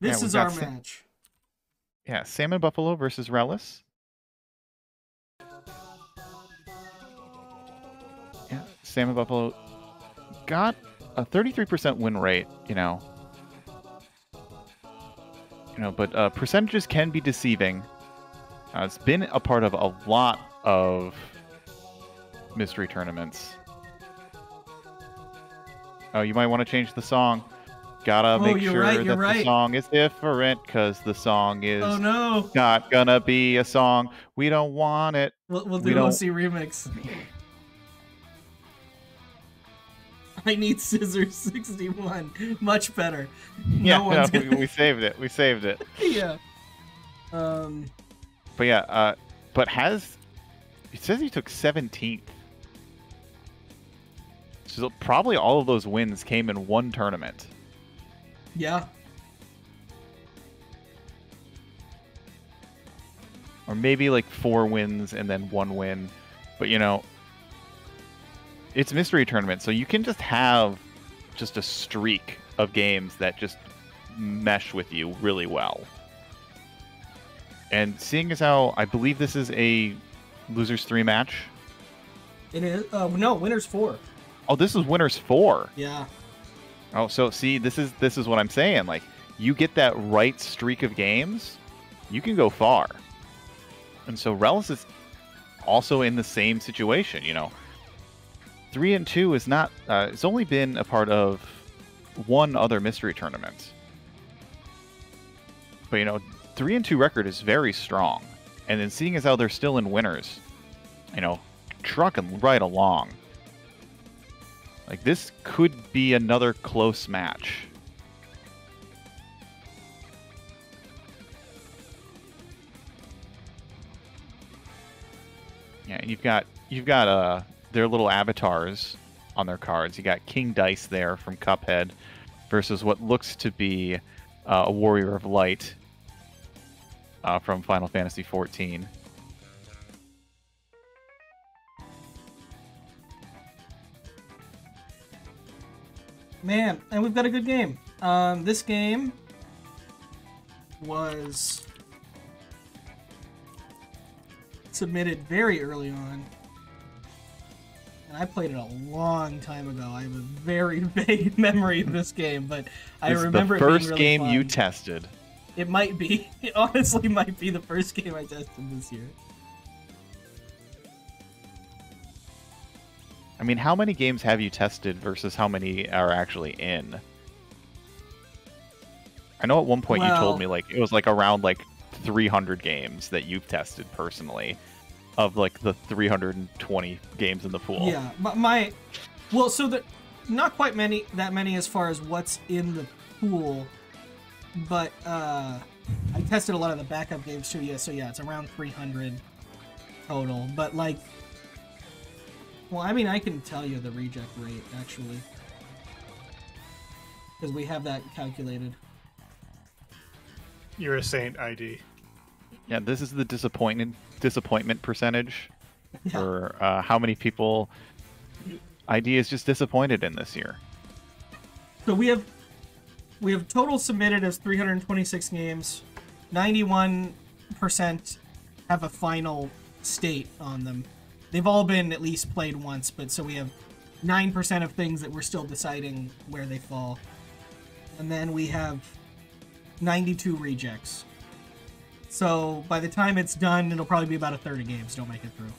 This is our match. Yeah, SalmonBuffalo versus Rhelys. Yeah, SalmonBuffalo got a 33% win rate, but percentages can be deceiving. It's been a part of a lot of mystery tournaments. Oh, you might want to change the song. Gotta make sure that the song is different, because the song is not gonna be a song. We don't want it. We'll do OC remix. I need Scissors 61. Much better. We saved it. We saved it. Yeah. But yeah, it says he took 17th. So probably all of those wins came in one tournament. Yeah. Or maybe like 4 wins and then 1 win. But it's a mystery tournament, so you can just have just a streak of games that just mesh with you really well. And seeing as how I believe this is a losers 3 match. It is no, winners 4. Oh, this is winners 4. Yeah. Oh, so see, this is what I'm saying. Like, you get that right streak of games, you can go far. And so Rhelys is also in the same situation. 3-2 is not. It's only been a part of 1 other mystery tournament. But 3-2 record is very strong. And then seeing as how they're still in winners, trucking right along. Like, this could be another close match. Yeah, and you've got their little avatars on their cards. You got King Dice there from Cuphead versus what looks to be a Warrior of Light from Final Fantasy XIV. Man, and we've got a good game. This game was submitted very early on. And I played it a long time ago. I have a very vague memory of this game, but I remember it being really fun. The first game you tested. It might be. It honestly might be the first game I tested this year. I mean, how many games have you tested versus how many are actually in? I know at one point you told me it was around 300 games that you've tested personally of the 320 games in the pool. Yeah, not quite that many as far as what's in the pool, but I tested a lot of the backup games too. Yeah, so yeah, it's around 300 total. But well, I mean, I can tell you the reject rate, actually. Because we have that calculated. You're a saint, ID. Yeah, this is the disappointment percentage for how many people ID is just disappointed in this year. So we have total submitted as 326 games. 91% have a final state on them. They've all been at least played once, but so we have 9% of things that we're still deciding where they fall. And then we have 92 rejects. So by the time it's done, it'll probably be about a third of games don't make it through.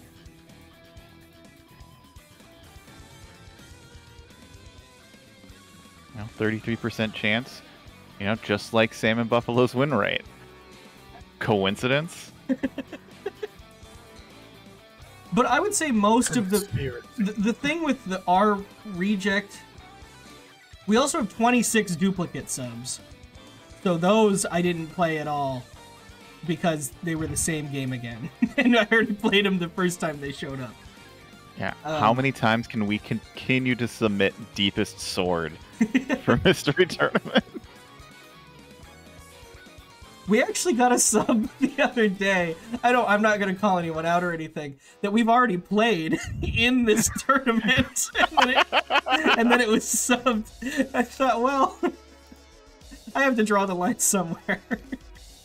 You know, 33% chance. Just like SalmonBuffalo's win rate. Coincidence? But I would say most of the thing with our reject, we also have 26 duplicate subs. So those I didn't play at all because they were the same game again. And I already played them the first time they showed up. Yeah. How many times can we continue to submit Deepest Sword for Mystery Tournament? We actually got a sub the other day. I'm not gonna call anyone out or anything. That we've already played in this tournament, and then it was subbed. I thought, well, I have to draw the line somewhere.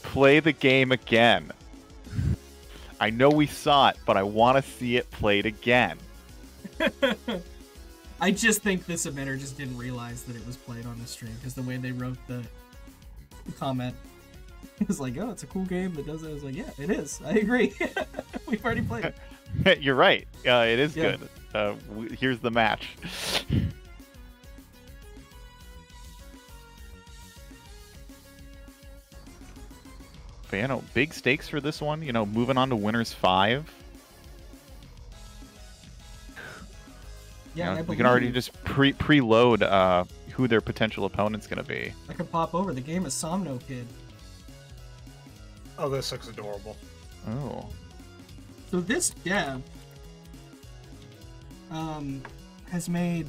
Play the game again. I know we saw it, but I want to see it played again. I just think the submitter just didn't realize that it was played on the stream, because the way they wrote the comment, it was like, oh, it's a cool game that does it. I was like, yeah, it is. I agree. We've already played it. You're right. It is Yeah. good. Here's the match. But, big stakes for this one. Moving on to winners 5. Yeah, I we can already believe just preload who their potential opponent's going to be. I could pop over. The game is Somnokid. Oh, this looks adorable. Oh. So this dev has made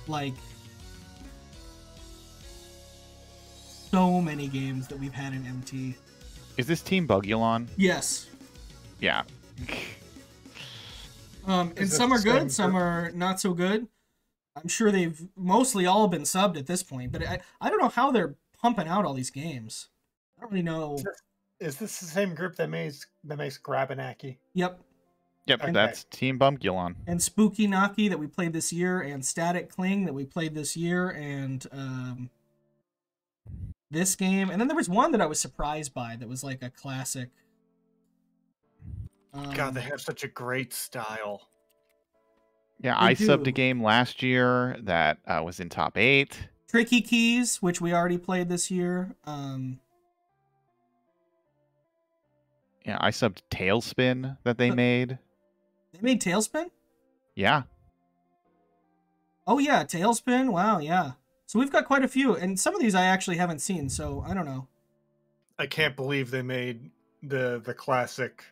like so many games that we've had in MT. Is this Team Bugulon? Yes. Yeah. And Is some it are the good, same some group? are not so good. I'm sure they've mostly all been subbed at this point, but I don't know how they're pumping out all these games. I don't really know. Is this the same group that makes Grabanaki? Yep. Yep, Okay. that's Team Bugulon. And Spooky Naki that we played this year, and Static Cling that we played this year, and this game. And then there was one that I was surprised by that was like a classic. God, they have such a great style. Yeah, They I subbed do. a game last year that was in top 8. Tricky Keys, which we already played this year. Yeah, I subbed Tailspin that they made. They made Tailspin? Yeah. Oh yeah, Tailspin. Wow, yeah. So we've got quite a few, and some of these I actually haven't seen, so I don't know. I can't believe they made the classic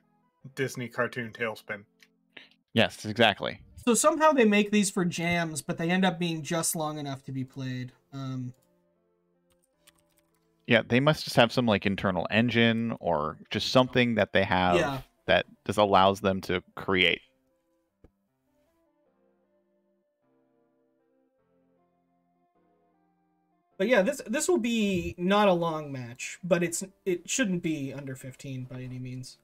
Disney cartoon Tailspin. Yes, exactly. So somehow they make these for jams, but they end up being just long enough to be played. Yeah, they must just have some like internal engine or just something that they have Yeah. that just allows them to create. But yeah, this will be not a long match, but it shouldn't be under 15 by any means.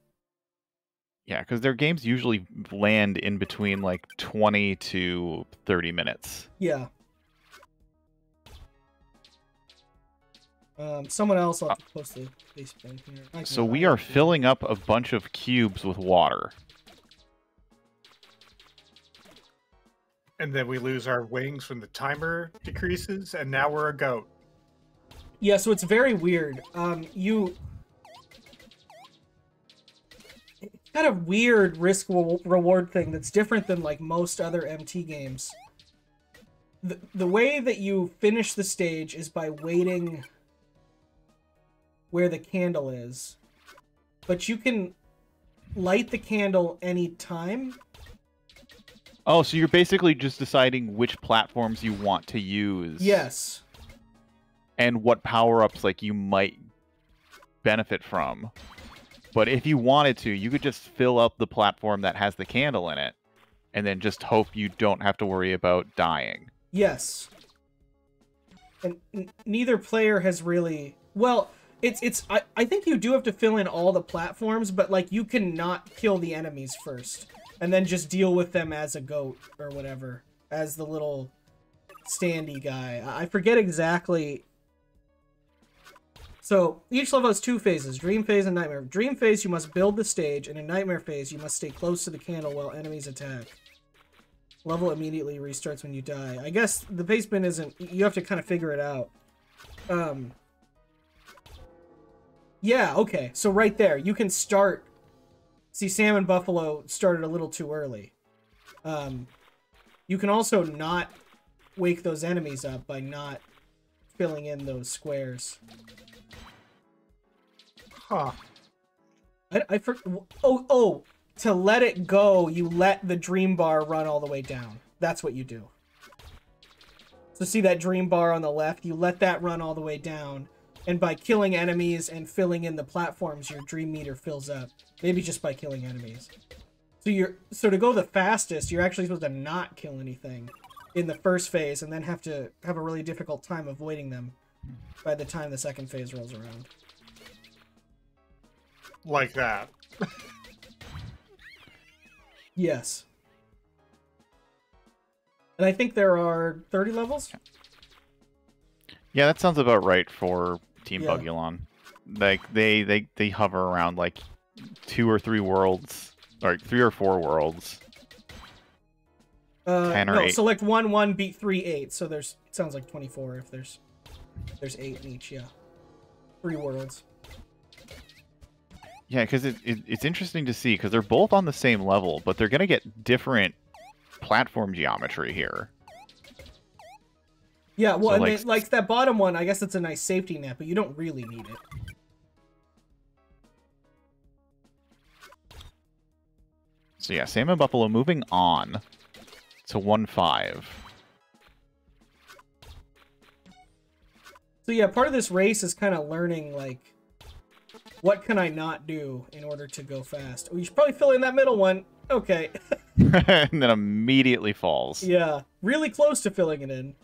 Yeah, because their games usually land in between like 20 to 30 minutes. Yeah. Someone else will have to post the Facebook here. So we are filling up a bunch of cubes with water. And then we lose our wings when the timer decreases, and now we're a goat. Yeah, so it's very weird. It's got a weird risk reward thing that's different than like most other MT games. The way that you finish the stage is by waiting where the candle is, but you can light the candle any time. Oh, so you're basically just deciding which platforms you want to use. Yes. And what power-ups like you might benefit from. But if you wanted to, you could just fill up the platform that has the candle in it, and then just hope you don't have to worry about dying. Yes. And neither player has really... Well, I think you do have to fill in all the platforms, but like you can not kill the enemies first, and then just deal with them as a goat or whatever, as the little standy guy. I forget exactly. So each level has 2 phases: Dream Phase and Nightmare. Dream Phase, you must build the stage, and in Nightmare Phase, you must stay close to the candle while enemies attack. Level immediately restarts when you die. I guess the basement isn't... You have to kind of figure it out. Yeah, okay. So right there, you can start... See, SalmonBuffalo started a little too early. You can also not wake those enemies up by not filling in those squares. Huh. To let it go, you let the dream bar run all the way down. That's what you do. So see that dream bar on the left? You let that run all the way down. And by killing enemies and filling in the platforms, your dream meter fills up. Maybe just by killing enemies. So to go the fastest, you're actually supposed to not kill anything in the first phase, and then have to have a really difficult time avoiding them by the time the second phase rolls around. Like that. Yes. And I think there are 30 levels? Yeah, that sounds about right for Team Yeah. Bugulon. Like they hover around like 2 or 3 worlds, or 3 or 4 worlds. 10 or no, 8. select 1, beat 3, 8. So there's, it sounds like 24 if there's 8 in each, yeah. 3 worlds. Yeah, because it's interesting to see, because they're both on the same level, but they're going to get different platform geometry here. Yeah, well, So, and like that bottom one, I guess it's a nice safety net, but you don't really need it. So yeah, SalmonBuffalo moving on to 1-5. So yeah, part of this race is kind of learning, like, what can I not do in order to go fast? Oh, you should probably fill in that middle one. Okay. And then immediately falls. Yeah, really close to filling it in.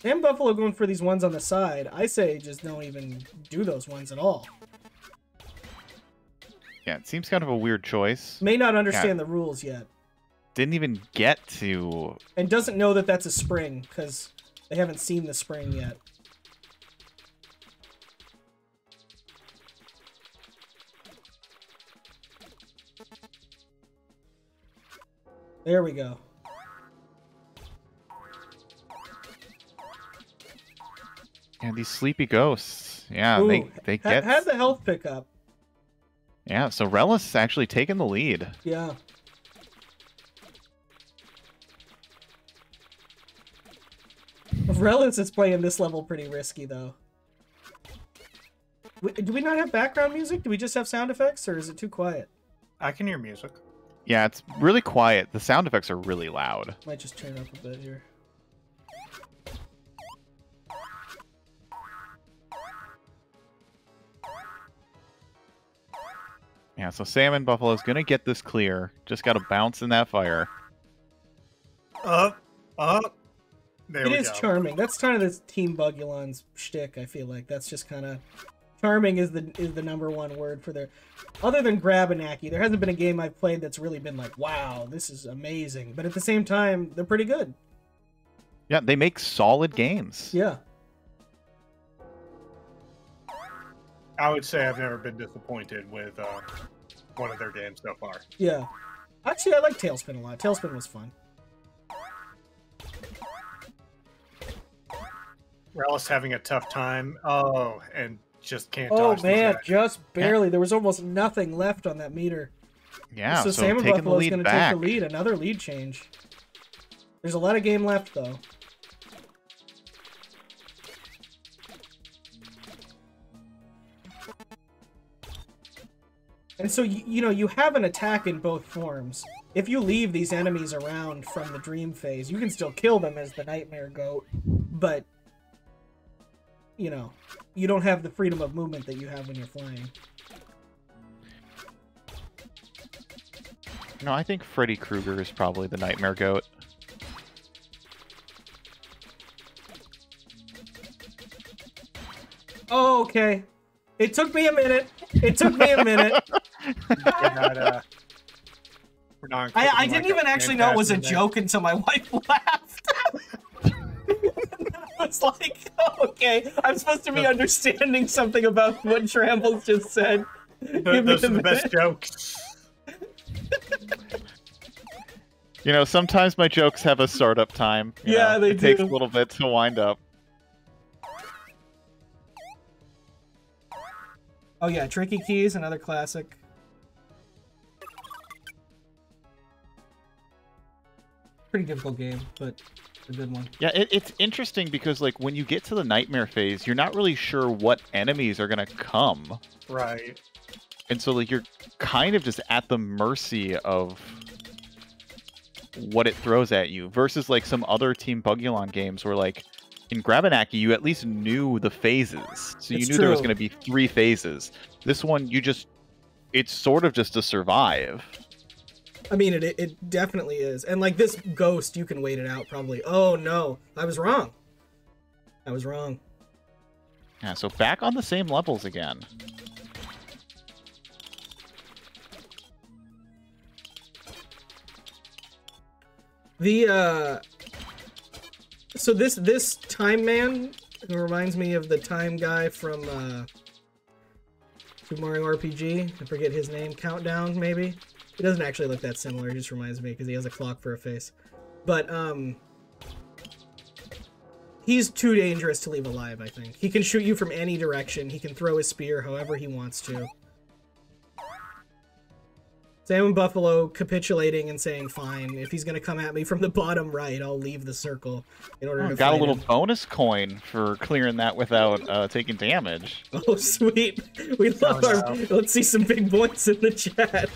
SalmonBuffalo going for these ones on the side. I say just don't even do those ones at all. Yeah, it seems kind of a weird choice. May not understand the rules yet. Didn't even get to... And doesn't know that that's a spring, because they haven't seen the spring yet. There we go. Yeah, these sleepy ghosts. Yeah, Ooh, they get... Had the health pickup. Yeah, so Rhelys actually taking the lead. Yeah. Rhelys is playing this level pretty risky, though. Do we not have background music? Do we just have sound effects, or is it too quiet? I can hear music. Yeah, it's really quiet. The sound effects are really loud. Might just turn up a bit here. Yeah, so SalmonBuffalo's gonna get this clear. Just gotta bounce in that fire. Up. There we It is go. charming. That's kind of the Team Bugulon's shtick, I feel like. That's just kind of... Charming is the number one word for their... Other than Grabanaki, there hasn't been a game I've played that's really been like, wow, this is amazing. But at the same time, they're pretty good. Yeah, they make solid games. Yeah. I would say I've never been disappointed with one of their games so far. Yeah. Actually, I like Tailspin a lot. Tailspin was fun. Rhelys having a tough time. Oh, and just can't Oh, dodge these man, guys. just barely. There was almost nothing left on that meter. Yeah, so taking the SalmonBuffalo is lead going to take back. the lead. Another lead change. There's a lot of game left, though. And so, you know, you have an attack in both forms. If you leave these enemies around from the dream phase, you can still kill them as the Nightmare Goat, but, you know, you don't have the freedom of movement that you have when you're flying. No, I think Freddy Krueger is probably the Nightmare Goat. Oh, okay. It took me a minute. It took me a minute. We're not I didn't even actually know it was a joke until my wife laughed. I was like, oh, okay, I'm supposed to be understanding something about what Trambles just said. Those are the best jokes. You know, sometimes my jokes have a startup time. You Yeah, know, they it takes a do. little bit to wind up. Oh yeah, Tricky Keys, another classic. Pretty difficult game, but a good one. Yeah, it's interesting because, like, when you get to the Nightmare phase, you're not really sure what enemies are going to come. Right. And so, like, you're kind of just at the mercy of what it throws at you versus, like, some other Team Bugulon games where, like, in Grabanaki, you at least knew the phases. So you It's knew there was true. going to be 3 phases. This one, it's sort of just to survive. I mean, it definitely is. And like this ghost, you can wait it out probably. Oh no, I was wrong. I was wrong. Yeah, so back on the same levels again. So this time man reminds me of the time guy from Super Mario RPG. I forget his name. Countdown, maybe. He doesn't actually look that similar. He just reminds me because he has a clock for a face. But he's too dangerous to leave alive, I think. He can shoot you from any direction. He can throw his spear however he wants to. SalmonBuffalo capitulating and saying, fine, if he's going to come at me from the bottom right, I'll leave the circle in order to got a fight little him. bonus coin for clearing that without taking damage. Oh, sweet. We love our... Let's see some big boys in the chat.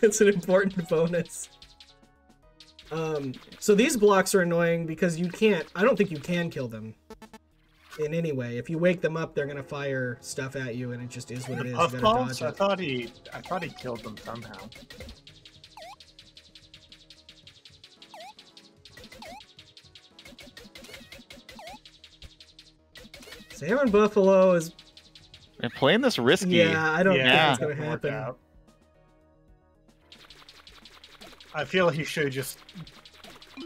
It's an important bonus. So these blocks are annoying because you can't... I don't think you can kill them in any way. If you wake them up, they're gonna fire stuff at you, and it just is what it is. You gotta dodge it. I thought he killed them somehow. SalmonBuffalo is... They're playing this risky. Yeah, I don't think it's gonna Work happen. out. I feel he should have just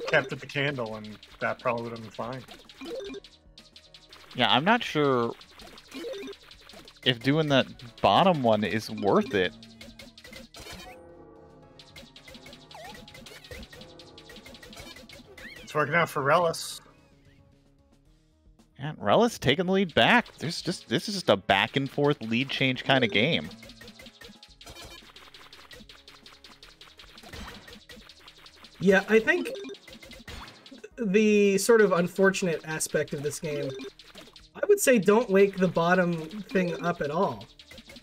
kept at the candle, and that probably would have been fine. Yeah, I'm not sure if doing that bottom one is worth it. It's working out for Rhelys. And Rhelys taking the lead back. This is just a back and forth lead change kind of game. Yeah, I think the sort of unfortunate aspect of this game, I would say don't wake the bottom thing up at all.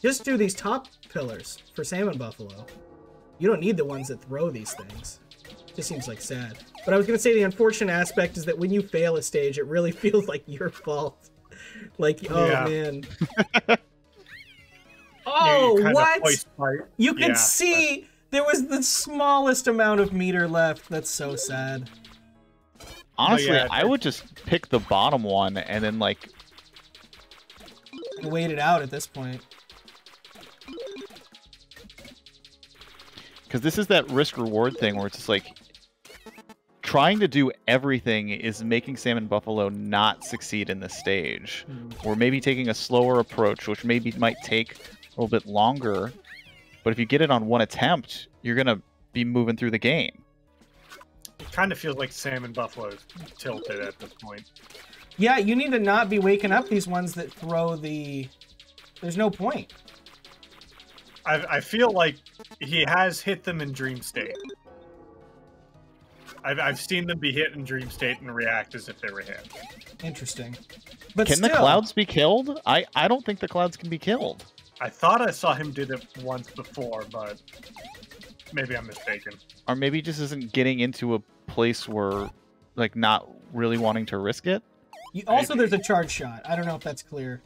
Just do these top pillars for SalmonBuffalo. You don't need the ones that throw these things. Just seems like sad. But I was gonna say the unfortunate aspect is that when you fail a stage, it really feels like your fault. Like, oh Yeah. man. Oh, what? You can see there was the smallest amount of meter left. That's so sad. Honestly, yeah, I would just pick the bottom one and then, like... Wait it out at this point. Because this is that risk-reward thing where it's just like... Trying to do everything is making SalmonBuffalo not succeed in this stage. Or maybe taking a slower approach, which maybe might take a little bit longer. But if you get it on one attempt, you're going to be moving through the game. It kind of feels like SalmonBuffalo is tilted at this point. Yeah, you need to not be waking up these ones that throw the... There's no point. I feel like he has hit them in Dream State. I've seen them be hit in Dream State and react as if they were hit. Interesting. But Can the clouds be killed? I don't think the clouds can be killed. I thought I saw him do it once before, but maybe I'm mistaken. Or maybe he just isn't getting into a place where, like, not really wanting to risk it. Also, there's a charge shot. I don't know if that's clear.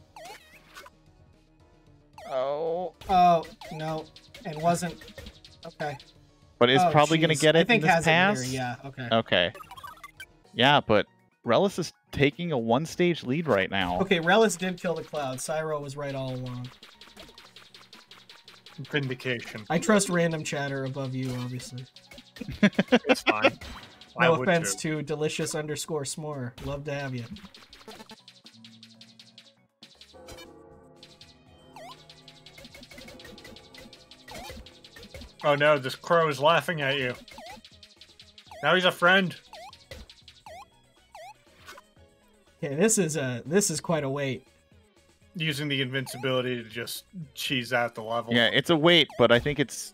Oh. Oh, no. And wasn't... Okay. But it's probably going to get it I think in this has pass? it here. Yeah, okay. Okay. Yeah, but Rhelys is taking a one-stage lead right now. Okay, Rhelys did kill the cloud. Cyro was right all along. Vindication. I trust random chatter above you, obviously. It's fine. No offense to delicious_s'more. Love to have you. Oh no, this crow is laughing at you. Now he's a friend. Okay, this is quite a wait. Using the invincibility to just cheese out the level. Yeah, it's a wait, but I think it's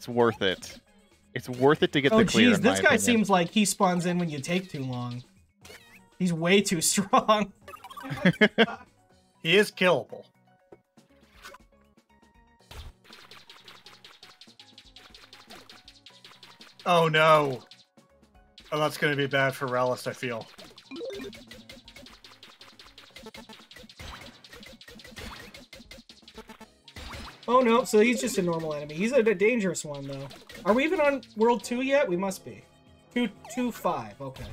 worth it. It's worth it to get the clear. Oh, geez, this guy seems like he spawns in when you take too long. He's way too strong. He is killable. Oh no. Oh, that's going to be bad for Rhelys, I feel. Oh no, so he's just a normal enemy. He's a dangerous one, though. Are we even on World 2 yet? We must be. 2-5, okay.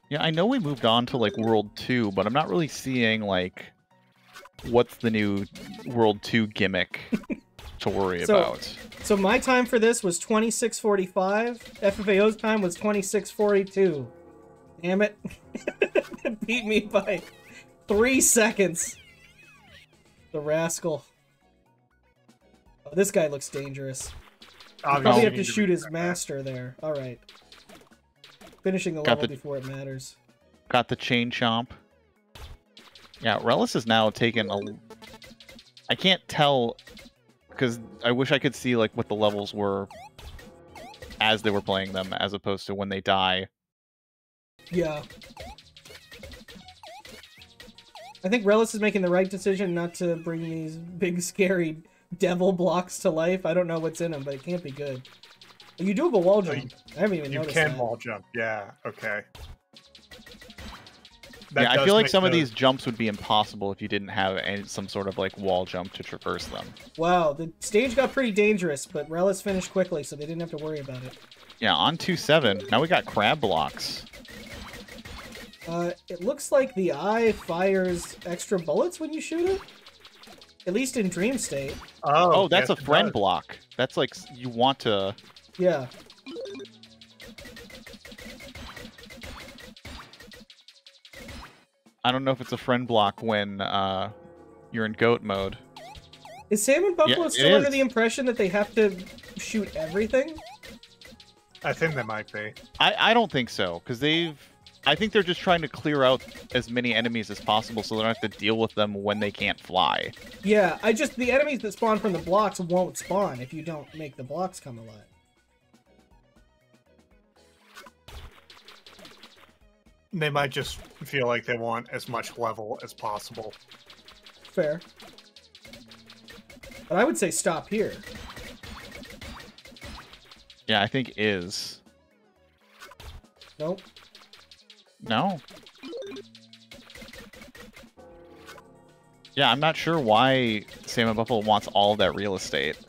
Yeah, I know we moved on to like World 2, but I'm not really seeing like what's the new World 2 gimmick to worry about. So my time for this was 26:45. FFAO's time was 26:42. Damn it. It beat me by 3 seconds. The rascal. Oh, this guy looks dangerous. You probably have to shoot his master there. Alright. Finishing the level before it matters. Got the chain chomp. Yeah, Rhelys is now taking a... I can't tell, because I wish I could see like what the levels were as they were playing them, as opposed to when they die. Yeah. I think Rhelys is making the right decision not to bring these big, scary devil blocks to life. I don't know what's in them, but it can't be good. You do have a wall jump. I haven't even noticed that. You can wall jump, yeah, okay. Yeah, I feel like some of these jumps would be impossible if you didn't have some sort of like wall jump to traverse them. Wow, the stage got pretty dangerous, but Rhelys finished quickly, so they didn't have to worry about it. Yeah, on 2-7. Now we got crab blocks. It looks like the eye fires extra bullets when you shoot it. At least in dream state. Oh, that's a friend block. That's like, you want to... Yeah. I don't know if it's a friend block when you're in goat mode. Is SalmonBuffalo still under the impression that they have to shoot everything? I think they might be. I don't think so, because I think they're just trying to clear out as many enemies as possible so they don't have to deal with them when they can't fly. Yeah, the enemies that spawn from the blocks won't spawn if you don't make the blocks come alive. They might just feel like they want as much level as possible. Fair. But I would say stop here. Yeah, I think is. Nope. No. Yeah, I'm not sure why SalmonBuffalo wants all that real estate.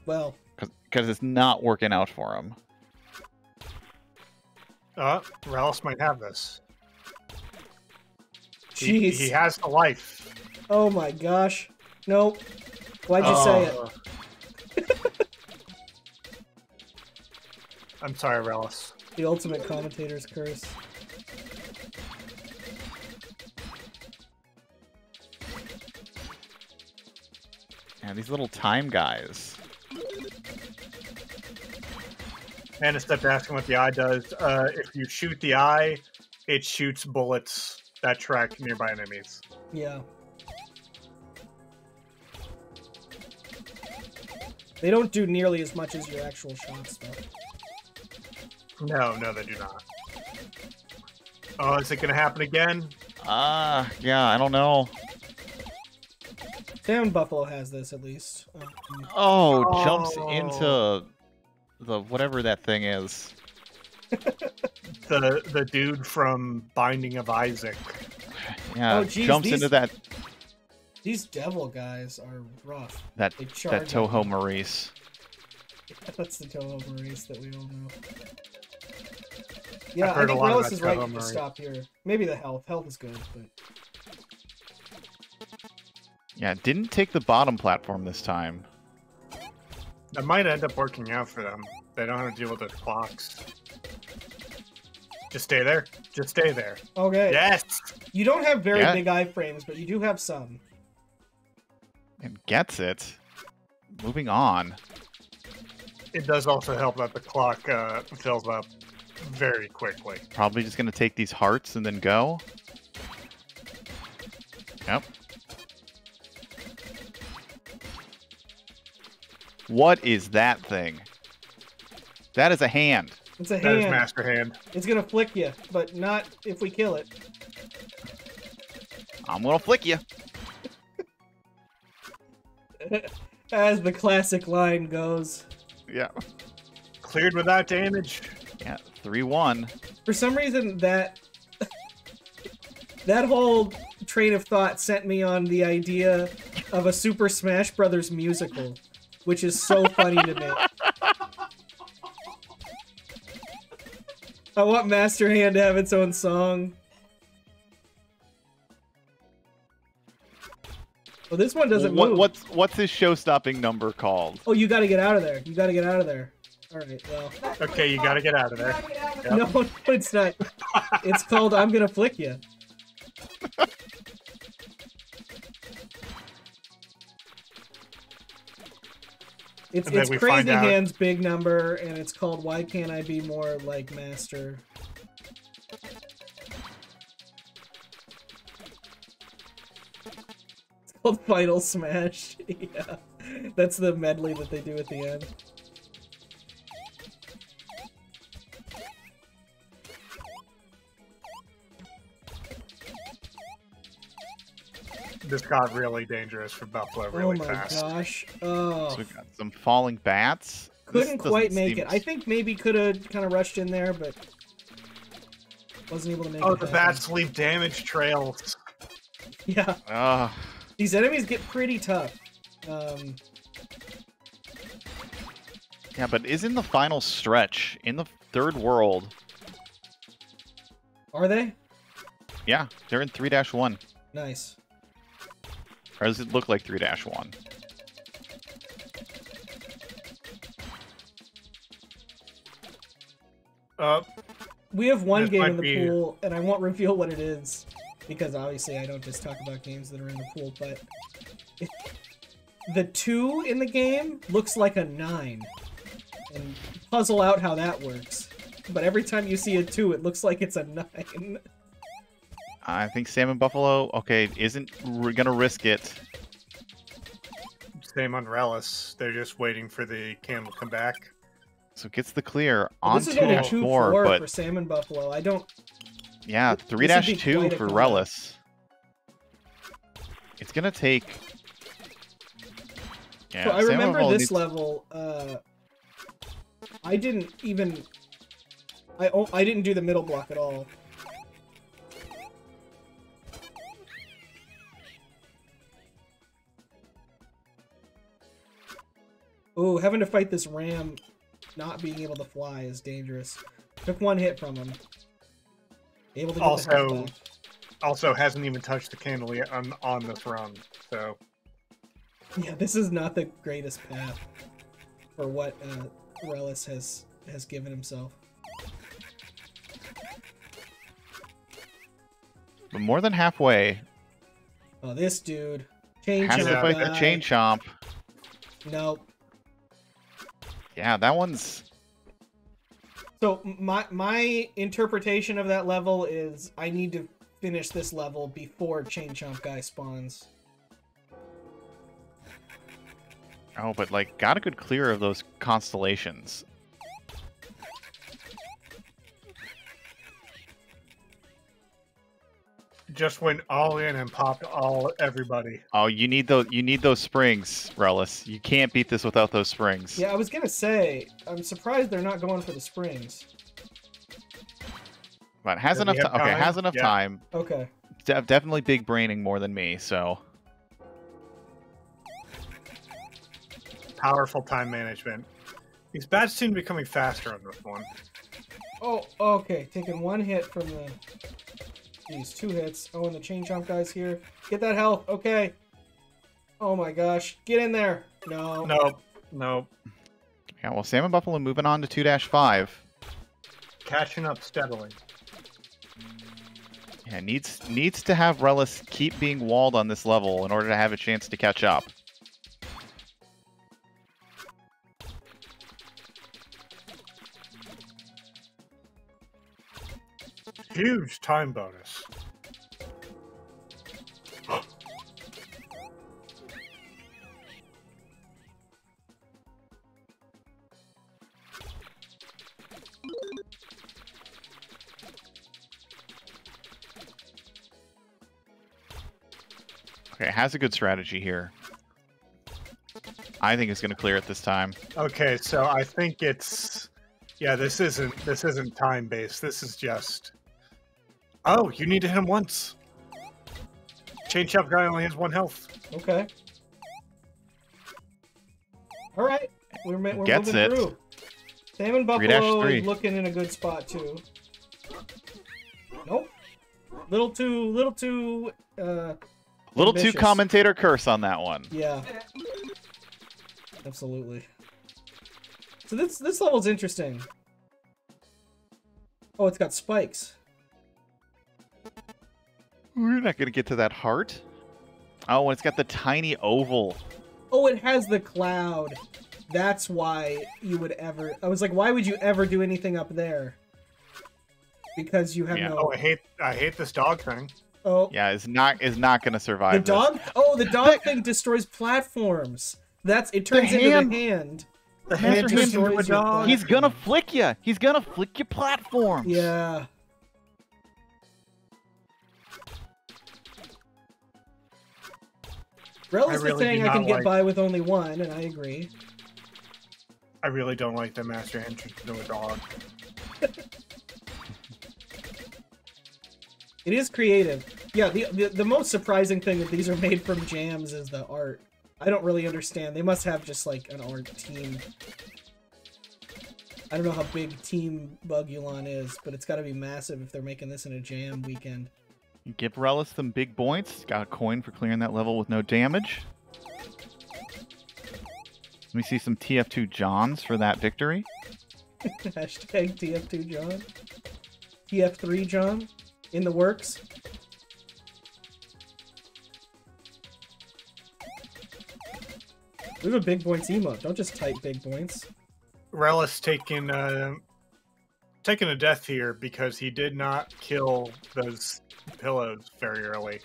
Well. Because it's not working out for him. Rhelys might have this. Jeez. He has the life. Oh my gosh. Nope. Why'd you say it? I'm sorry, Rhelys. The ultimate commentator's curse. Yeah, these little time guys. And instead of asking what the eye does, if you shoot the eye, it shoots bullets that track nearby enemies. Yeah. They don't do nearly as much as your actual shots, though. No, they do not. Oh, is it going to happen again? Yeah, I don't know. SalmonBuffalo has this, at least. Jumps into the whatever that thing is. the dude from Binding of Isaac. Yeah, geez, jumps into that. These devil guys are rough. That Toho Maurice. That's the Toho Maurice that we all know. Yeah, I think Rhelys is right to stop here. Maybe the health. Health is good, but... Yeah, didn't take the bottom platform this time. That might end up working out for them. They don't have to deal with the clocks. Just stay there. Just stay there. Okay. Yes! You don't have very big iframes, but you do have some. And gets it. Moving on. It does also help that the clock fills up very quickly. Probably just going to take these hearts and then go. Yep. What is that thing? That is a hand. It's a hand. That is Master Hand. It's gonna flick you, but not if we kill it. I'm gonna flick you. As the classic line goes. Yeah. Cleared without damage. Yeah, 3-1. For some reason, that whole train of thought sent me on the idea of a Super Smash Brothers musical, which is so funny to me. I want Master Hand to have its own song. Well, this one doesn't move. What's this show-stopping number called? Oh, you gotta get out of there. You gotta get out of there. Alright, well. Okay, you gotta get out of there. Yep. No, it's not. It's called I'm Gonna Flick You. It's Crazy Hand's big number, and it's called Why Can't I Be More Like Master? It's called Final Smash. Yeah, that's the medley that they do at the end. This got really dangerous for Buffalo really fast. Oh my gosh. Oh. So we got some falling bats. Couldn't quite make it. I think maybe could have kind of rushed in there, but wasn't able to make it. Oh, the bats leave damage trails. Yeah. These enemies get pretty tough. Yeah, but isn't the final stretch in the third world? Are they? Yeah, they're in 3-1. Nice. Or does it look like 3-1? We have one game in the pool, and I won't reveal what it is, because obviously I don't just talk about games that are in the pool, but the 2 in the game looks like a 9. And puzzle out how that works. But every time you see a 2, it looks like it's a 9. I think SalmonBuffalo, okay, isn't gonna risk it. Same on Rhelys. They're just waiting for the cam to come back. So gets the clear on 2-4, this is only 2-4 for SalmonBuffalo. I don't... Yeah, 3-2 for Rhelys. It's gonna take... Yeah, so I remember this level, I didn't even... I didn't do the middle block at all. Ooh, having to fight this ram not being able to fly is dangerous. Took one hit from him. Able to get the health back. Also hasn't even touched the candle yet on this run, so... Yeah, this is not the greatest path for what Rhelys has given himself. But more than halfway. Oh, this dude. Chain has to fight the chain chomp. Nope. Yeah, that one's... So my interpretation of that level is I need to finish this level before Chain Chomp guy spawns. Oh, but like, got a good clear of those constellations. Just went all in and popped everybody. Oh, you need those springs, Rhelys. You can't beat this without those springs. Yeah, I was gonna say, I'm surprised they're not going for the springs. But has enough time. Okay, has enough time. Okay. Definitely big braining more than me, so. Powerful time management. These bats seem to be coming faster on this one. Oh, okay. Taking one hit from the... These 2 hits. Oh, and the Chain Chomp guy's here. Get that health. Okay. Oh my gosh. Get in there. No. Nope. Nope. Yeah, well, SalmonBuffalo moving on to 2-5. Catching up steadily. Yeah, needs to have Rhelys keep being walled on this level in order to have a chance to catch up. Huge time bonus. Okay, has a good strategy here. I think it's going to clear it this time. Okay, so I think it's yeah. This isn't time based. This is just oh, you need to hit him once. Chain Chomp guy only has 1 health. Okay. All right, we're Gets moving it. through. SalmonBuffalo 3-3. is looking in a good spot too. Nope. Little too. Little too ambitious. commentator curse on that one. Yeah. Absolutely. So this level's interesting. Oh, it's got spikes. We're not going to get to that heart. Oh, and it's got the tiny oval. Oh, it has the cloud. That's why you would ever... I was like, why would you ever do anything up there? Because you have Yeah. no... Oh, I hate this dog thing. Oh, Yeah, is not going to survive. the this. dog? Oh, the dog thing destroys platforms. It turns into hand- the hand. The hand hand turns into a destroys your dog. He's going to flick you. He's going to flick your platforms. Yeah. Rhelys is really saying do I can not get like- by with only one, and I agree. I really don't like the master entrance to a dog. It is creative. Yeah, the most surprising thing that these are made from jams is the art. I don't really understand. They must have just like an art team. I don't know how big Team Bugulon is, but it's got to be massive if they're making this in a jam weekend. Give Rhelys some big points. Got a coin for clearing that level with no damage. Let me see some TF2 Johns for that victory. Hashtag TF2 John. TF3 John. In the works. We have a big points emote. Don't just type big points. Rhelys taking a death here because he did not kill those pillows very early.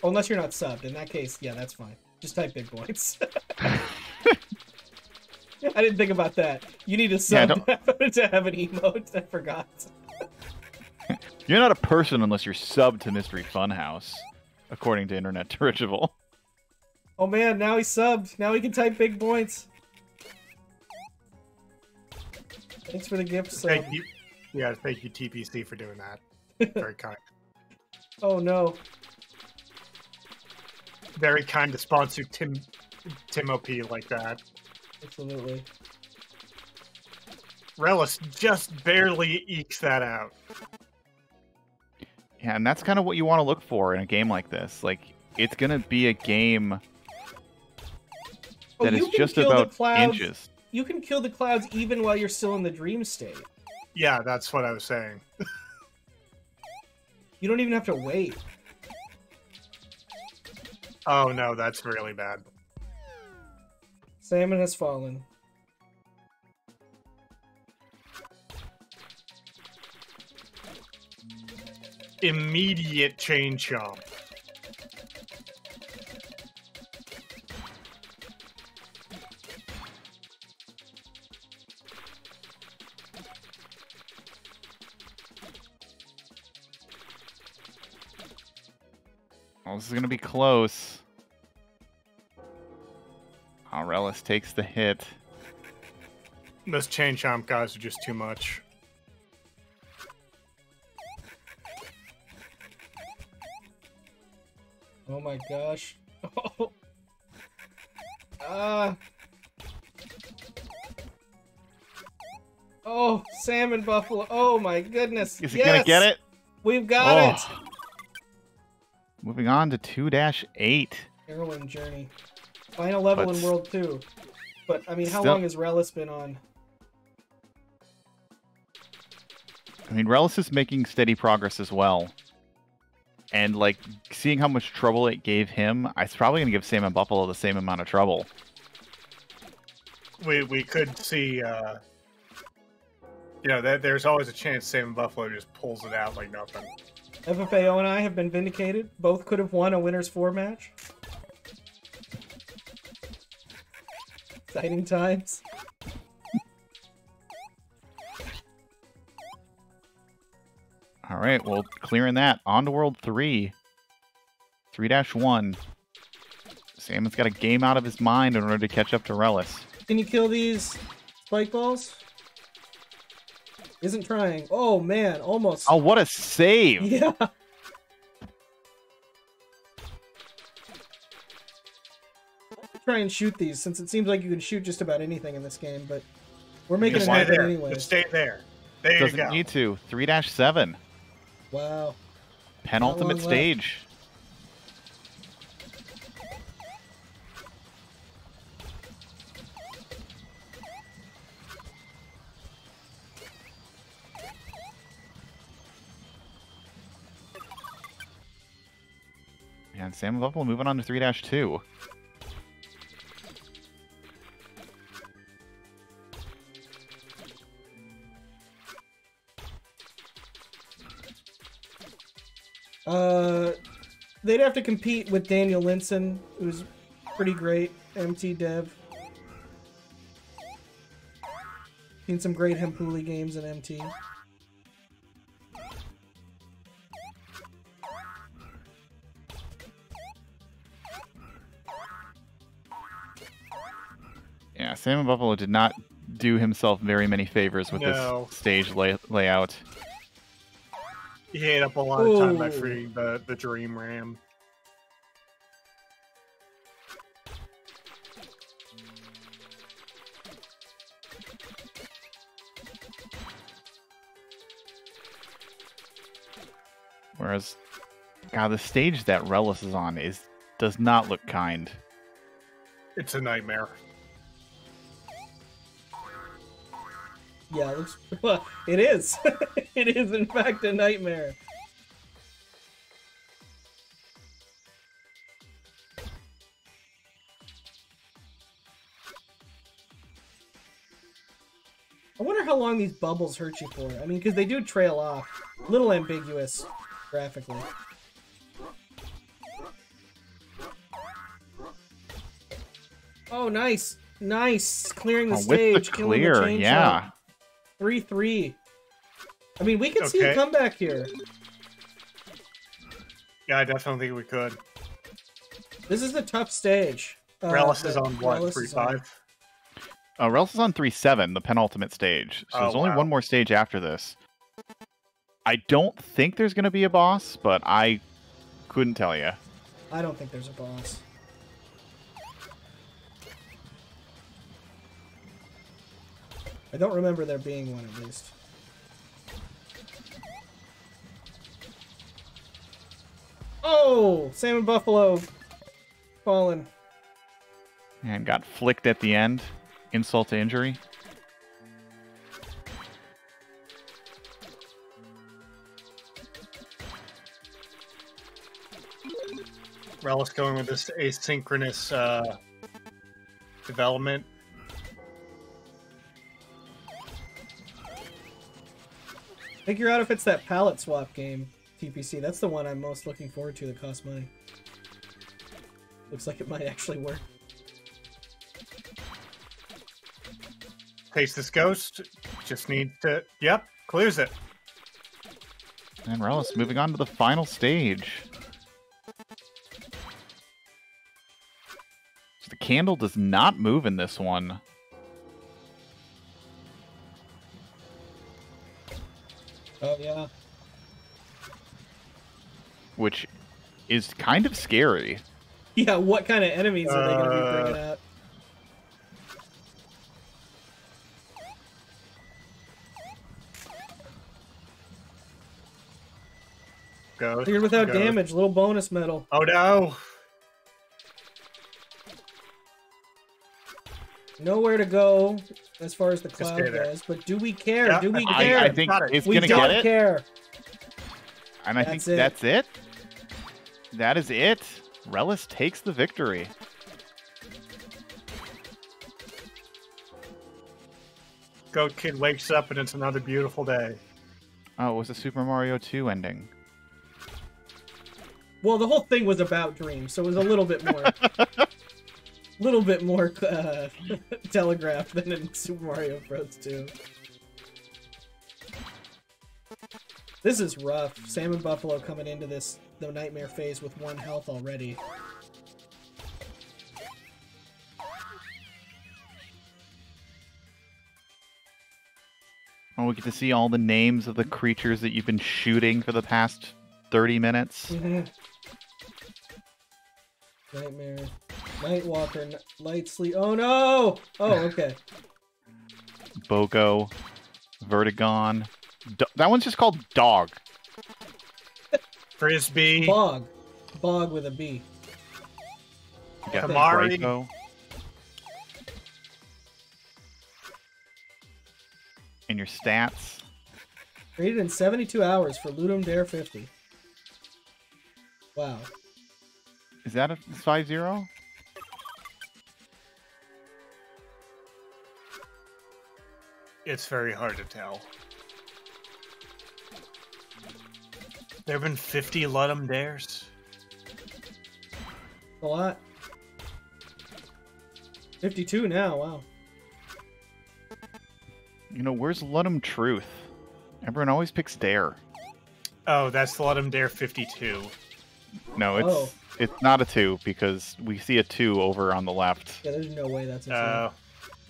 Oh, unless you're not subbed. In that case, yeah, that's fine. Just type big points. I didn't think about that. You need a sub to have an emote. I forgot. You're not a person unless you're subbed to Mystery Funhouse, according to Internet Dirigible. Oh man, now he's subbed. Now he can type big points. Thanks for the gift sub. Thank you, thank you TPC for doing that. Very kind. Oh no. Very kind to sponsor Tim OP like that. Absolutely. Rhelys just barely ekes that out. Yeah, and that's kind of what you want to look for in a game like this. Like, it's going to be a game that is just about inches. You can kill the clouds even while you're still in the dream state. Yeah, that's what I was saying. You don't even have to wait. Oh no, that's really bad. Salmon has fallen. Immediate chain chomp. Well, this is going to be close. Rhelys takes the hit. Those chain chomp guys are just too much. Oh my gosh. Oh, SalmonBuffalo. Oh my goodness. Is he going to get it? We've got it. Moving on to 2-8. Heroine Journey. Final level But in World 2. But, I mean, how still- long has Rhelys been on? I mean, Rhelys is making steady progress as well. And, like, seeing how much trouble it gave him, it's probably going to give SalmonBuffalo the same amount of trouble. We could see, there's always a chance SalmonBuffalo just pulls it out like nothing. FFAO and I have been vindicated. Both could have won a Winners 4 match. Exciting times. All right, well, clearing that. On to World 3. 3-1. Salmon's got a game out of his mind in order to catch up to Rhelys. Can you kill these spike balls? Isn't trying. Oh, man. Almost. Oh, what a save! Yeah. Try and shoot these, since it seems like you can shoot just about anything in this game, but we're making it happen anyway. Just stay there. There you go. Doesn't need to. 3-7. Wow. Penultimate stage. And SalmonBuffalo moving on to 3-2. They'd have to compete with Daniel Linson, who's pretty great, MT dev. Seen some great Hempuli games in MT. Yeah, SalmonBuffalo did not do himself very many favors with this stage layout. He ate up a lot of time by freeing the Dream Ram. Whereas, God, the stage that Rhelys is on does not look kind. It's a nightmare. Yeah, it looks. Well, it is. It is, in fact, a nightmare. I wonder how long these bubbles hurt you for. I mean, because they do trail off. A little ambiguous graphically. Oh, nice. Nice. Clearing the stage. With the clear, yeah. 3-3. I mean, we could see a comeback here. Yeah, I definitely think we could. This is the tough stage. Rhelys is on what, 3-5? Rhelys is on 3-7, the penultimate stage. So there's only one more stage after this. I don't think there's going to be a boss, but I couldn't tell you. I don't think there's a boss. I don't remember there being one, at least. Oh! SalmonBuffalo fallen. And got flicked at the end. Insult to injury. Rhelys going with this asynchronous development. Figure out if it's that palette swap game, TPC. That's the one I'm most looking forward to that costs money. Looks like it might actually work. Taste this ghost. Just need to... Yep, clears it. And Rhelys moving on to the final stage. So the candle does not move in this one. Oh, yeah. Which is kind of scary. Yeah, what kind of enemies are they going to be bringing out? Ghost. Cleared without damage, little bonus medal. Oh no! Nowhere to go as far as the cloud goes, but do we care? Yeah, do we care? I think it's we going to get it. don't care. And I think that's it. That is it. Rhelys takes the victory. Goat Kid wakes up and it's another beautiful day. Oh, it was a Super Mario 2 ending. Well, the whole thing was about dreams, so it was a little bit more, telegraphed than in Super Mario Bros. 2. This is rough. SalmonBuffalo coming into the nightmare phase with 1 health already. Oh, we get to see all the names of the creatures that you've been shooting for the past 30 minutes. Nightmare. Nightwalker. Light sleep. Oh no! Oh, okay. Bogo. Vertigon. That one's just called Dog. Frisbee. Bog. Bog with a B. You got Kamari. Draco. And your stats. Created in 72 hours for Ludum Dare 50. Wow. Is that a 5-0? It's very hard to tell. There have been 50 Ludum Dares. A lot. 52 now, wow. You know, where's Ludum Truth? Everyone always picks Dare. Oh, that's Ludum Dare 52. No, it's not a 2 because we see a 2 over on the left. Yeah, there's no way that's a 2.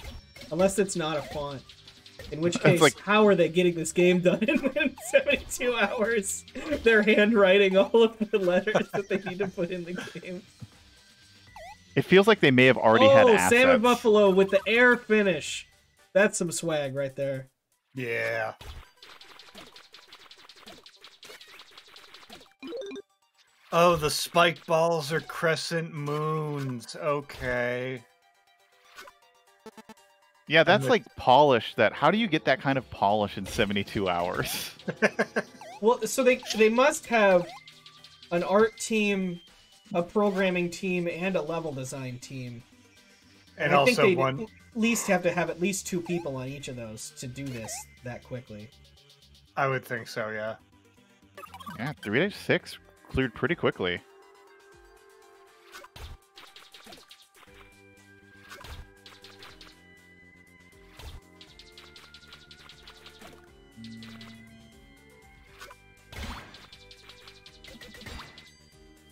Unless it's not a font. In which It's case, like- how are they getting this game done in 72 hours? They're handwriting all of the letters that they need to put in the game. It feels like they may have already had assets. SalmonBuffalo with the air finish. That's some swag right there. Yeah. Oh, the spike balls are crescent moons. Okay. Yeah, that's like polish. How do you get that kind of polish in 72 hours? Well, so they must have an art team, a programming team, and a level design team. And I think also they one. at least have to have at least 2 people on each of those to do this that quickly. I would think so, yeah. Yeah, 3-6 cleared pretty quickly.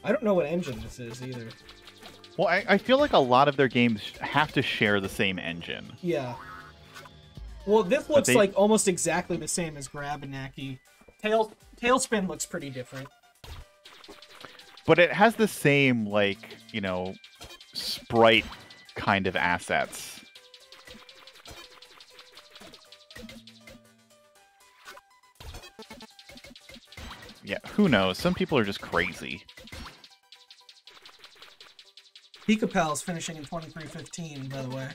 I don't know what engine this is either. Well, I feel like a lot of their games have to share the same engine. Yeah. Well, this looks they- like almost exactly the same as Grabanaki. Tailspin looks pretty different. But it has the same, like, you know, sprite kind of assets. Yeah, who knows? Some people are just crazy. Pika Pal's finishing in 23:15, by the way.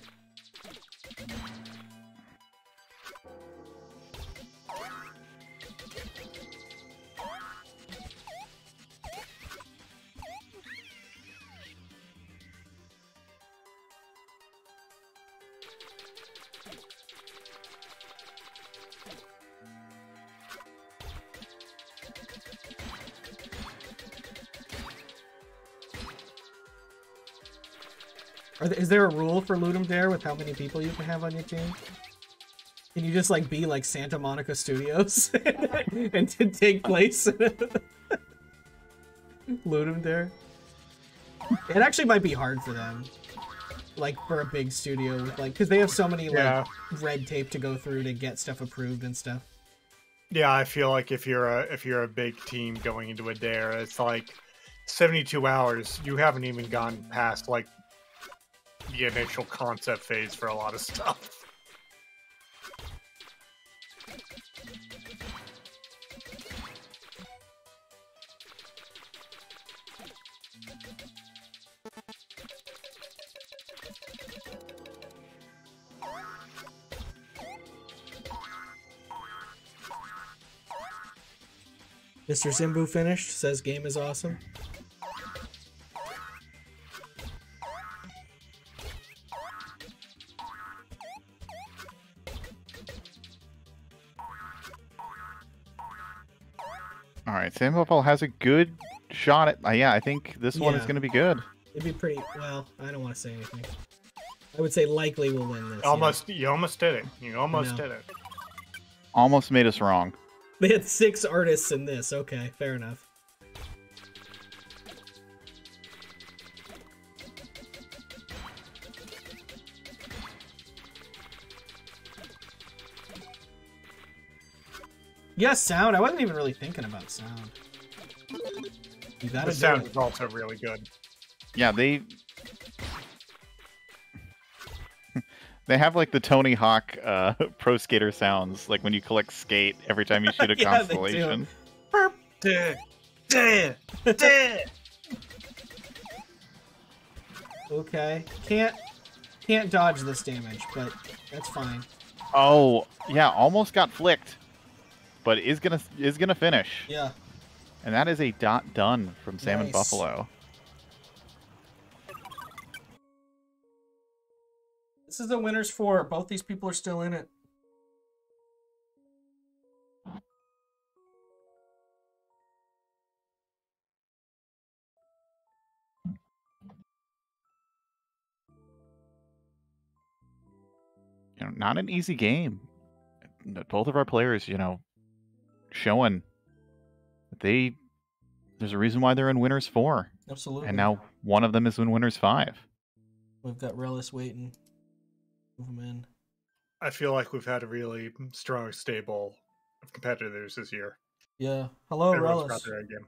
Is there a rule for Ludum Dare with how many people you can have on your team? Can you just like be like Santa Monica Studios and to take place in Ludum Dare? It actually might be hard for them, like for a big studio, with like because they have so many like red tape to go through to get stuff approved and stuff. Yeah, I feel like if you're a big team going into a dare, it's like 72 hours. You haven't even gone past like the initial concept phase for a lot of stuff. Mr. Zimbu finished, says game is awesome. All right, SalmonBuffalo has a good shot at. Yeah, I think this one is Yeah. going to be good. It'd be pretty, well, I don't want to say anything. I would say likely we'll win this. Almost, you almost did it. You almost know. did it. Almost made us wrong. They had 6 artists in this. Okay, fair enough. Yeah, sound. I wasn't even really thinking about sound. You gotta The do sound it. is also really good. Yeah, they have like the Tony Hawk pro skater sounds, like when you collect skate every time you shoot a Yeah, they do. constellation. Burp. Duh, duh, duh. Okay. Can't dodge this damage, but that's fine. Oh, yeah, almost got flicked, but is gonna finish. Yeah. And that is a dot done from Salmon Nice. Buffalo. This is the winners four. Both these people are still in it. You know, not an easy game. Both of our players, showing that there's a reason why they're in winners 4. Absolutely. And now one of them is in winners 5. We've got Rhelys waiting. Move him in. I feel like we've had a really strong stable of competitors this year. Yeah. Hello, Everyone's Rhelys. got their A game.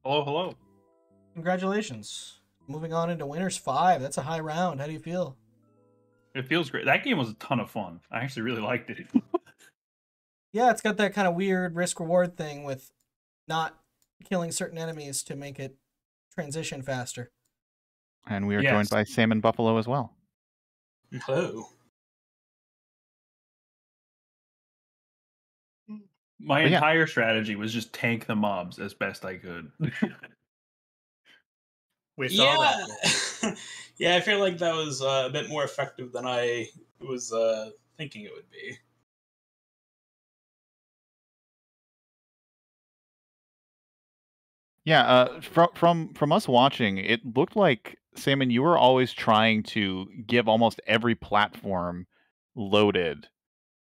Hello, hello. Congratulations. Moving on into winners 5. That's a high round. How do you feel? It feels great. That game was a ton of fun. I actually really liked it. Yeah, it's got that kind of weird risk-reward thing with not killing certain enemies to make it transition faster. And we are Yes. joined by Salmon Buffalo as well. Hello. My But yeah. entire strategy was just tank the mobs as best I could. We saw that. Yeah, I feel like that was a bit more effective than I was thinking it would be. Yeah, from us watching, it looked like, Salmon, you were always trying to give almost every platform loaded.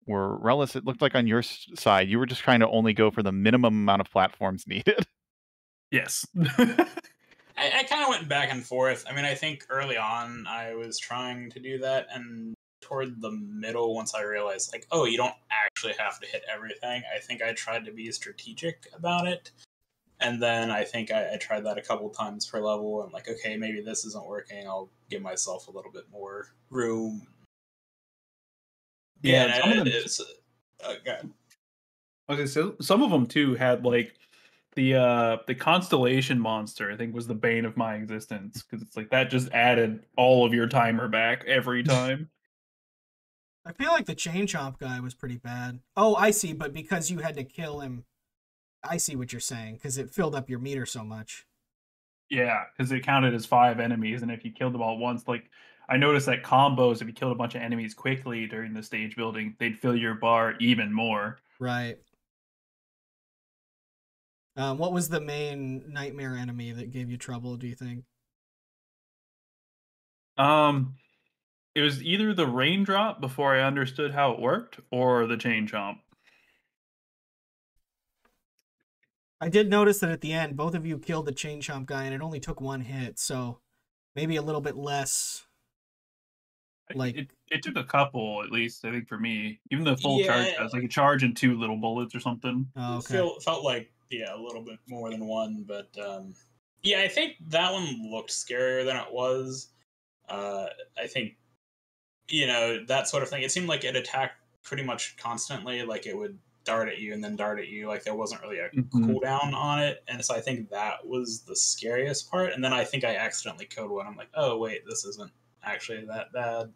Where Rhelys, it looked like on your side, you were just trying to only go for the minimum amount of platforms needed. Yes. I kind of went back and forth. I mean, I think early on I was trying to do that, and toward the middle, once I realized, like, oh, you don't actually have to hit everything, I think I tried to be strategic about it. And then I think I tried that a couple times per level, and like, okay, maybe this isn't working. I'll give myself a little bit more room. Yeah, some of them- it's God. Okay, so some of them too had like the constellation monster. I think was the bane of my existence because it's like that just added all of your timer back every time. I feel like the Chain Chomp guy was pretty bad. Oh, I see, but because you had to kill him, I see what you're saying, because it filled up your meter so much. Yeah, because it counted as 5 enemies, and if you killed them all at once, like I noticed that combos, if you killed a bunch of enemies quickly during the stage building, they'd fill your bar even more. Right. What was the main nightmare enemy that gave you trouble, do you think? It was either the raindrop before I understood how it worked, or the chain chomp. I did notice that at the end, both of you killed the Chain Chomp guy, and it only took 1 hit, so maybe a little bit less. Like It took a couple, at least, I think, for me. Even the full charge Yeah. does, like a charge and 2 little bullets or something. Oh, okay. Felt like, yeah, a little bit more than 1, but yeah, I think that one looked scarier than it was. I think, that sort of thing. It seemed like it attacked pretty much constantly, like it would dart at you and then dart at you, like there wasn't really a cooldown on it, and so I think that was the scariest part. And then I think I accidentally killed one. I'm like, oh wait, this isn't actually that bad.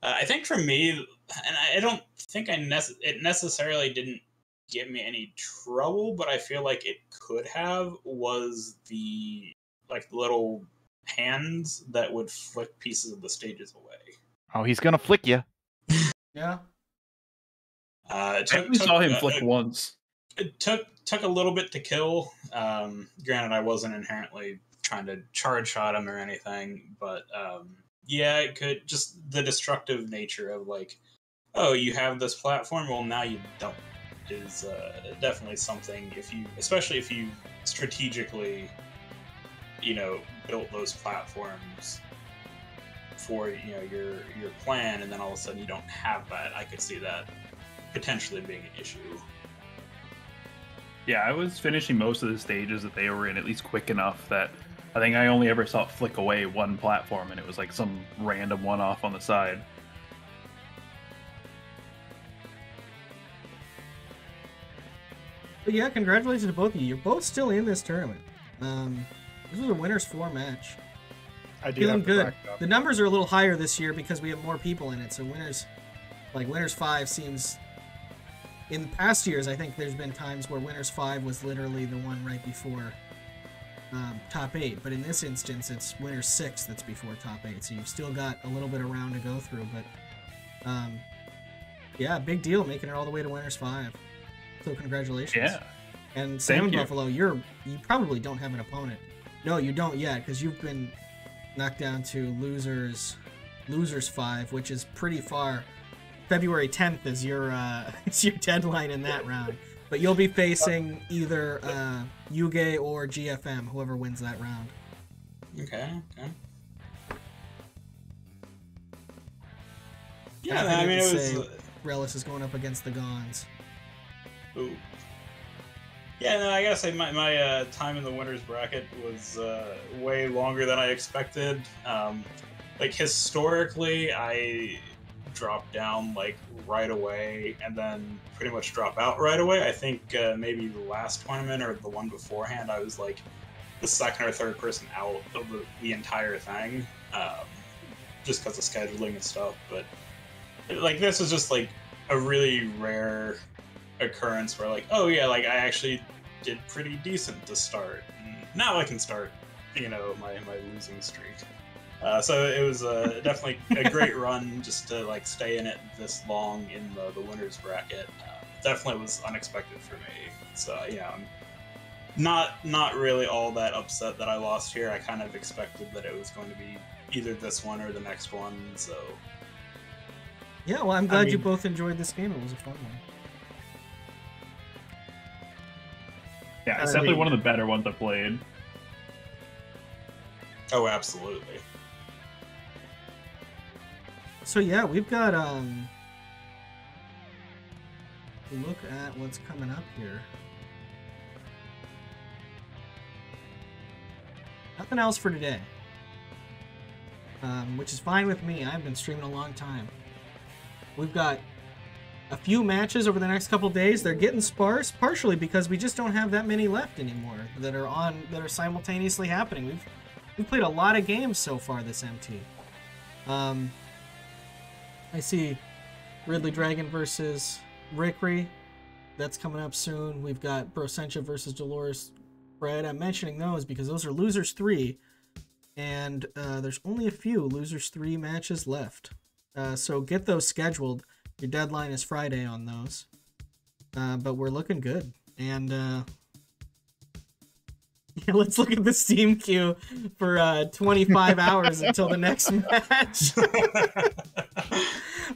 I think for me, and I don't think it necessarily didn't give me any trouble, but I feel like it could have, was the little hands that would flick pieces of the stages away. Oh, he's gonna flick you. Yeah. I only saw him flick once. It took a little bit to kill. Granted, I wasn't inherently trying to charge shot him or anything, but yeah, it could, just the destructive nature of like, oh, you have this platform, well now you don't, is definitely something. Especially if you strategically, built those platforms for your plan, and then all of a sudden you don't have that. I could see that potentially being an issue. Yeah, I was finishing most of the stages that they were in, at least quick enough that I think I only ever saw it flick away one platform, and it was like some random one off on the side. But yeah, congratulations to both of you. You're both still in this tournament. This was a winners 4 match. I do Feeling have to good. back it up. The numbers are a little higher this year because we have more people in it. So winners 5 seems. In past years, I think there's been times where winners 5 was literally the one right before top 8. But in this instance, it's winners 6 that's before top 8. So you've still got a little bit of round to go through. But yeah, big deal making it all the way to winners 5. So congratulations. Yeah. And Thank you. SalmonBuffalo, you probably don't have an opponent. No, you don't yet, because you've been knocked down to losers 5, which is pretty far. February 10th is your deadline in that round. But you'll be facing either Yuge or GFM, whoever wins that round. Okay. And Yeah, I mean, it was. Rhelys is going up against the Gons. Ooh. Yeah, no, I gotta say my time in the winners bracket was way longer than I expected. Like historically, I dropped down like right away, and then pretty much drop out right away. I think maybe the last tournament or the one beforehand, I was like the second or third person out of the entire thing, just because of scheduling and stuff. But like this is just like a really rare occurrence where like, oh yeah, like I actually did pretty decent to start, and now I can start, my losing streak. So it was definitely a great run just to like stay in it this long in the winners bracket. Definitely was unexpected for me. So yeah, I'm not really all that upset that I lost here. I kind of expected that it was going to be either this one or the next one. So Yeah, well, I'm glad you both enjoyed this game. It was a fun one. Yeah, it's definitely one of the better ones I've played. oh, absolutely. So yeah, we've got look at what's coming up here. Nothing else for today. Which is fine with me. I've been streaming a long time. We've got a few matches over the next couple days. They're getting sparse, partially because we just don't have that many left anymore that are simultaneously happening. We've played a lot of games so far this MT. I see Ridley Dragon versus Rickery. That's coming up soon. We've got Brosentia versus Dolores Fred. I'm mentioning those because those are losers 3, and there's only a few losers 3 matches left. So get those scheduled. Your deadline is Friday on those. But we're looking good. And yeah, let's look at the Steam queue for 25 hours until the next match.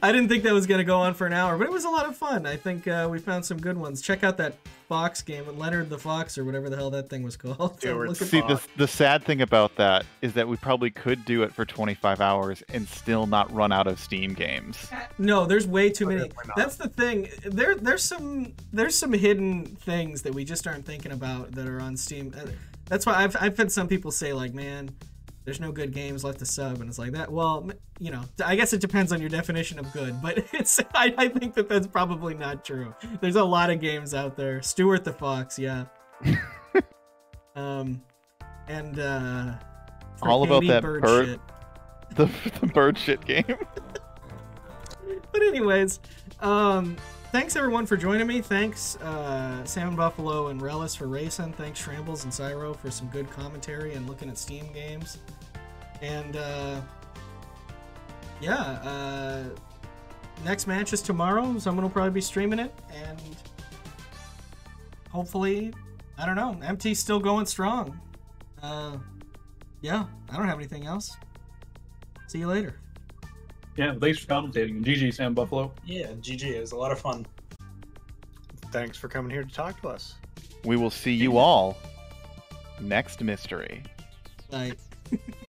I didn't think that was going to go on for an hour, but it was a lot of fun. I think we found some good ones. Check out that Fox game, Leonard the Fox, or whatever the hell that thing was called. See, the sad thing about that is that we probably could do it for 25 hours and still not run out of Steam games. No, there's way too many. That's the thing. There's some hidden things that we just aren't thinking about that are on Steam. That's why I've had some people say, like, man, there's no good games left to sub, and it's like that. Well, I guess it depends on your definition of good, but I think that that's probably not true. There's a lot of games out there. Stuart the Fox, yeah. And all about that bird shit. The bird shit game. But anyways, thanks everyone for joining me. Thanks SalmonBuffalo and Rhelys for racing. Thanks Shrambles and Cyro for some good commentary and looking at Steam games. And next match is tomorrow. Someone will probably be streaming it, and hopefully, I don't know, MT's still going strong. Yeah, I don't have anything else. See you later. Yeah, thanks for commentating. GG, SalmonBuffalo. Yeah, GG. It was a lot of fun. Thanks for coming here to talk to us. We will see you all next mystery. Bye.